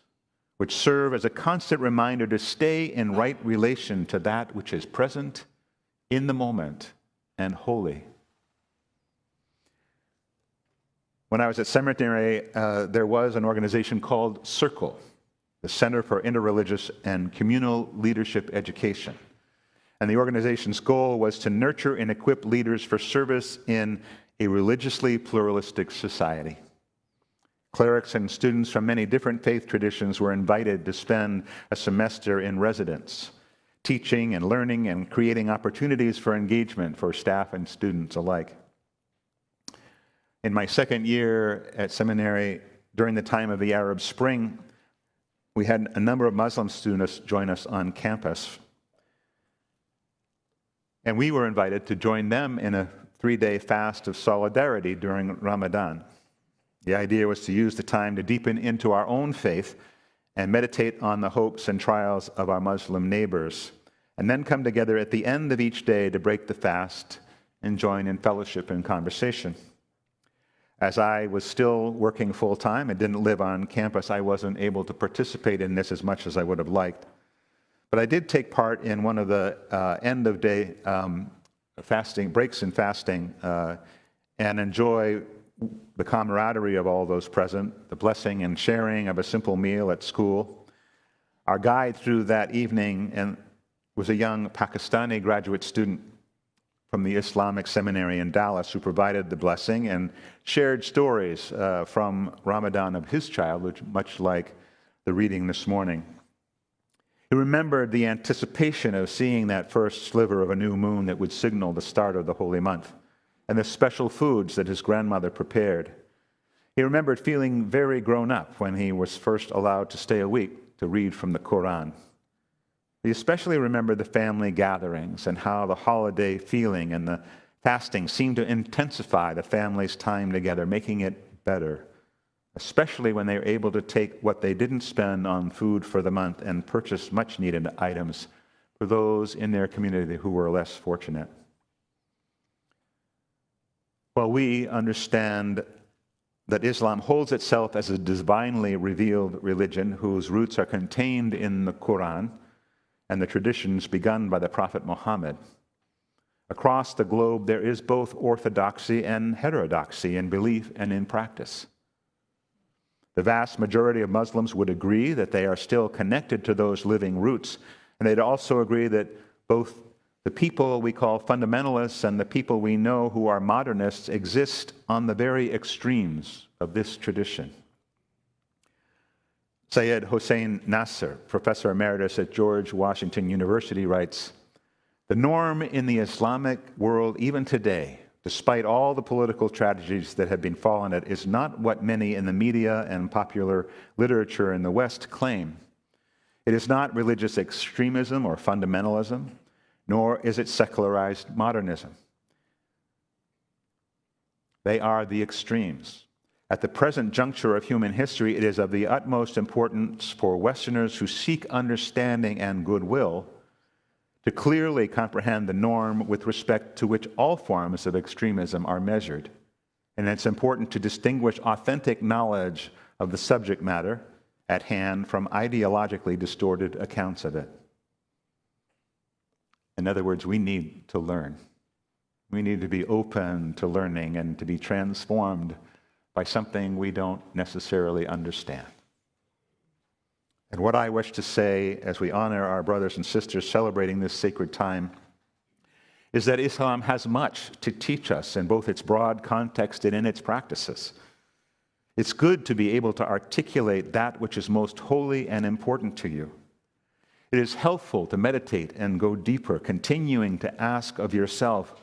which serve as a constant reminder to stay in right relation to that which is present in the moment and holy. When I was at seminary, there was an organization called Circle, the Center for Interreligious and Communal Leadership Education. And the organization's goal was to nurture and equip leaders for service in a religiously pluralistic society. Clerics and students from many different faith traditions were invited to spend a semester in residence, teaching and learning and creating opportunities for engagement for staff and students alike. In my second year at seminary, during the time of the Arab Spring, we had a number of Muslim students join us on campus. And we were invited to join them in a 3-day fast of solidarity during Ramadan. The idea was to use the time to deepen into our own faith and meditate on the hopes and trials of our Muslim neighbors, and then come together at the end of each day to break the fast and join in fellowship and conversation. As I was still working full-time and didn't live on campus, I wasn't able to participate in this as much as I would have liked. But I did take part in one of the end-of-day fasting breaks in fasting and enjoy the camaraderie of all those present, the blessing and sharing of a simple meal at school. Our guide through that evening was a young Pakistani graduate student from the Islamic Seminary in Dallas who provided the blessing and shared stories from Ramadan of his childhood, much like the reading this morning. He remembered the anticipation of seeing that first sliver of a new moon that would signal the start of the holy month, and the special foods that his grandmother prepared. He remembered feeling very grown up when he was first allowed to stay a week to read from the Quran. He especially remembered the family gatherings and how the holiday feeling and the fasting seemed to intensify the family's time together, making it better, especially when they were able to take what they didn't spend on food for the month and purchase much-needed items for those in their community who were less fortunate. Well, we understand that Islam holds itself as a divinely revealed religion whose roots are contained in the Quran and the traditions begun by the Prophet Muhammad. Across the globe, there is both orthodoxy and heterodoxy in belief and in practice. The vast majority of Muslims would agree that they are still connected to those living roots, and they'd also agree that both the people we call fundamentalists and the people we know who are modernists exist on the very extremes of this tradition. Syed Hossein Nasser, professor emeritus at George Washington University, writes, "The norm in the Islamic world even today, despite all the political tragedies that have befallen it, is not what many in the media and popular literature in the West claim. It is not religious extremism or fundamentalism, nor is it secularized modernism. They are the extremes. At the present juncture of human history, it is of the utmost importance for Westerners who seek understanding and goodwill to clearly comprehend the norm with respect to which all forms of extremism are measured. And it's important to distinguish authentic knowledge of the subject matter at hand from ideologically distorted accounts of it. In other words, we need to learn. We need to be open to learning and to be transformed by something we don't necessarily understand. And what I wish to say as we honor our brothers and sisters celebrating this sacred time is that Islam has much to teach us in both its broad context and in its practices. It's good to be able to articulate that which is most holy and important to you. It is helpful to meditate and go deeper, continuing to ask of yourself,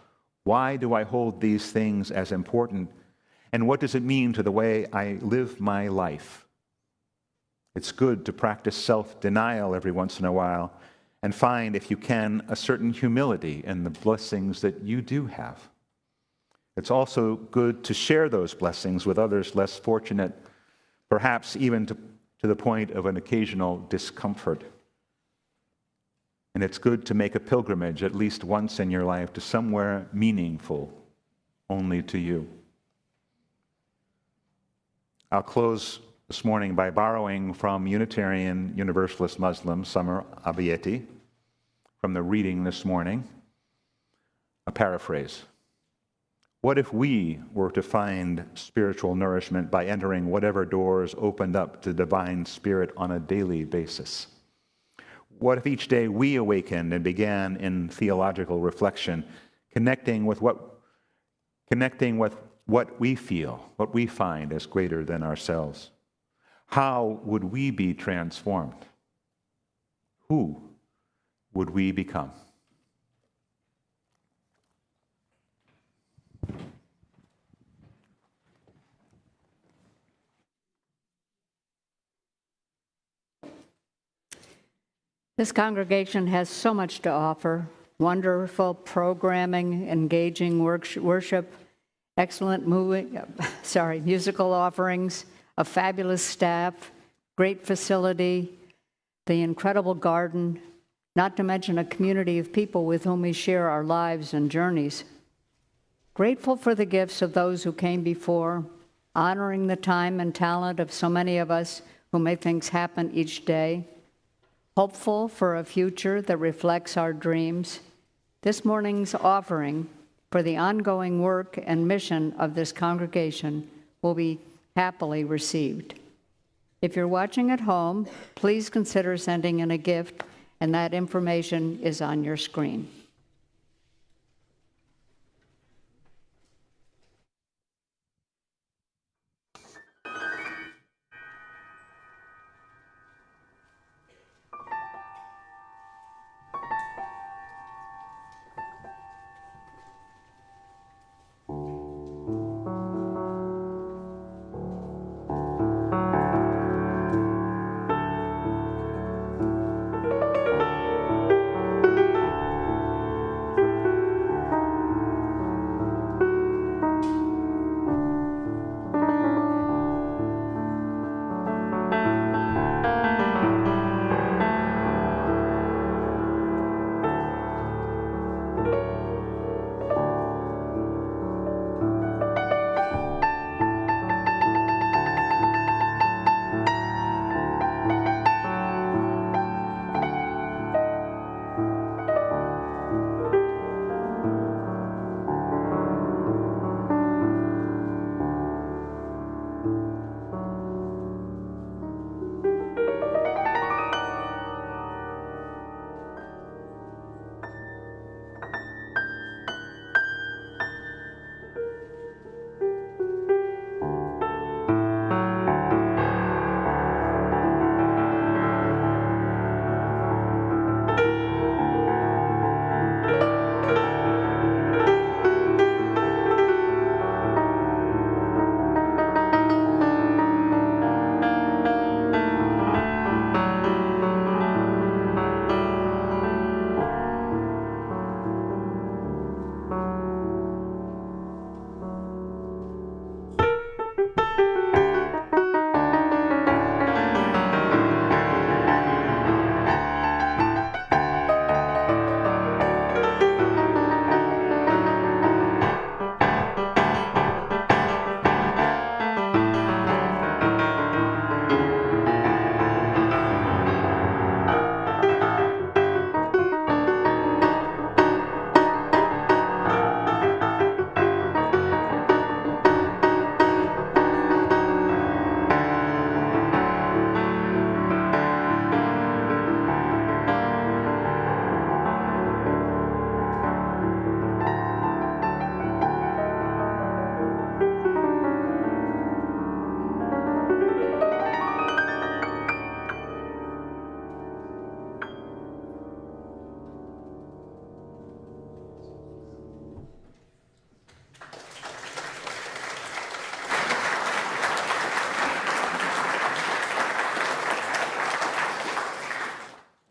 why do I hold these things as important? And what does it mean to the way I live my life? It's good to practice self-denial every once in a while and find, if you can, a certain humility in the blessings that you do have. It's also good to share those blessings with others less fortunate, perhaps even to the point of an occasional discomfort. And it's good to make a pilgrimage at least once in your life to somewhere meaningful only to you. I'll close this morning by borrowing from Unitarian Universalist Muslim Summer Abiyeti from the reading this morning, a paraphrase. What if we were to find spiritual nourishment by entering whatever doors opened up to divine spirit on a daily basis? What if each day we awakened and began in theological reflection, connecting with what we feel, what we find as greater than ourselves? How would we be transformed? Who would we become? This congregation has so much to offer: wonderful programming, engaging worship, excellent musical offerings, a fabulous staff, great facility, the incredible garden, not to mention a community of people with whom we share our lives and journeys. Grateful for the gifts of those who came before, honoring the time and talent of so many of us who make things happen each day. Hopeful for a future that reflects our dreams, this morning's offering for the ongoing work and mission of this congregation will be happily received. If you're watching at home, please consider sending in a gift, and that information is on your screen.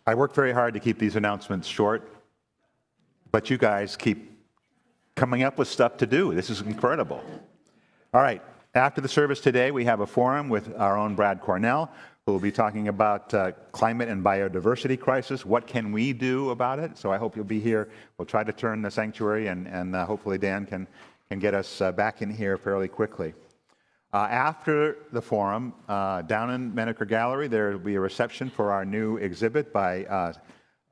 I work very hard to keep these announcements short, but you guys keep coming up with stuff to do. This is incredible. All right. After the service today, we have a forum with our own Brad Cornell, who will be talking about climate and biodiversity crisis. What can we do about it? So I hope you'll be here. We'll try to turn the sanctuary, and hopefully Dan can get us back in here fairly quickly. After the forum, down in Menaker Gallery, there will be a reception for our new exhibit by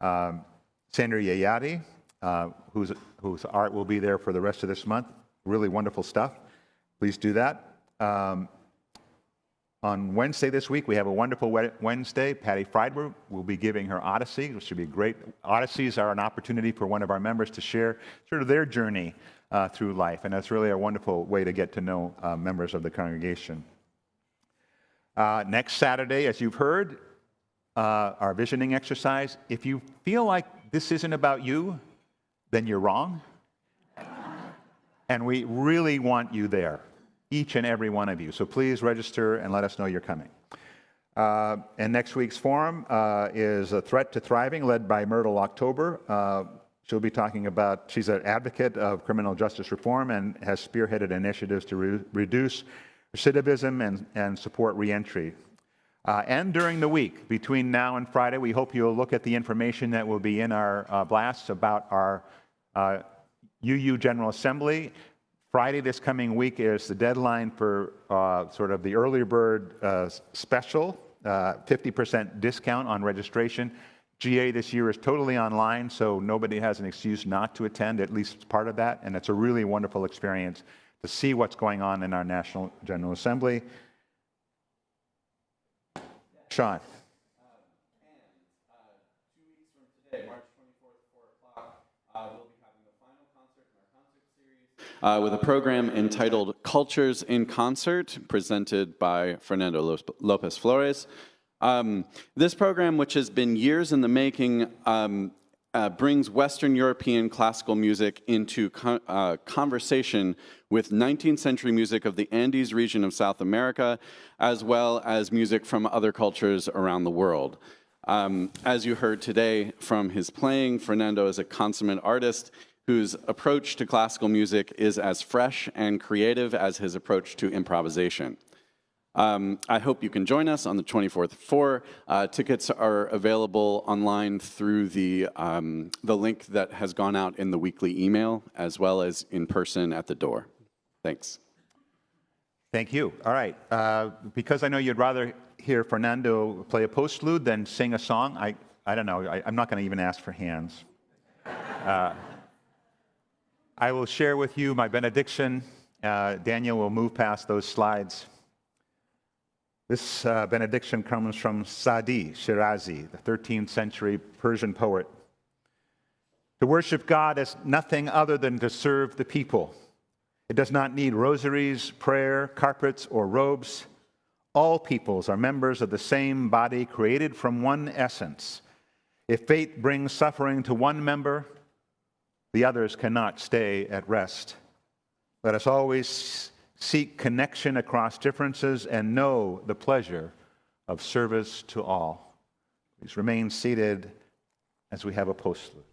Sandra Yayati, whose art will be there for the rest of this month. Really wonderful stuff. Please do that. On Wednesday this week, we have a wonderful Wednesday. Patty Friedberg will be giving her Odyssey, which should be great. Odysseys are an opportunity for one of our members to share sort of their journey through life, and that's really a wonderful way to get to know members of the congregation. Next Saturday, as you've heard, our visioning exercise. If you feel like this isn't about you, then you're wrong. And we really want you there, each and every one of you. So please register and let us know you're coming. And next week's forum is A Threat to Thriving, led by Myrtle October. She'll be talking about, she's an advocate of criminal justice reform and has spearheaded initiatives to reduce recidivism and support reentry. And during the week, between now and Friday, we hope you'll look at the information that will be in our blasts about our UU General Assembly. Friday this coming week is the deadline for sort of the early bird special, 50% discount on registration. GA this year is totally online, so nobody has an excuse not to attend, at least part of that, and it's a really wonderful experience to see what's going on in our National General Assembly. Sean. With a program entitled Cultures in Concert, presented by Fernando Lopez Flores. This program, which has been years in the making, brings Western European classical music into conversation with 19th century music of the Andes region of South America, as well as music from other cultures around the world. As you heard today from his playing, Fernando is a consummate artist whose approach to classical music is as fresh and creative as his approach to improvisation. I hope you can join us on the 24th at 4. Tickets are available online through the link that has gone out in the weekly email, as well as in person at the door. Thanks. Thank you. All right. Because I know you'd rather hear Fernando play a postlude than sing a song, I don't know. I'm not going to even ask for hands. I will share with you my benediction. Daniel will move past those slides. This benediction comes from Sadi Shirazi, the 13th century Persian poet. To worship God is nothing other than to serve the people. It does not need rosaries, prayer, carpets, or robes. All peoples are members of the same body, created from one essence. If fate brings suffering to one member, the others cannot stay at rest. Let us always seek connection across differences and know the pleasure of service to all. Please remain seated as we have a postlude.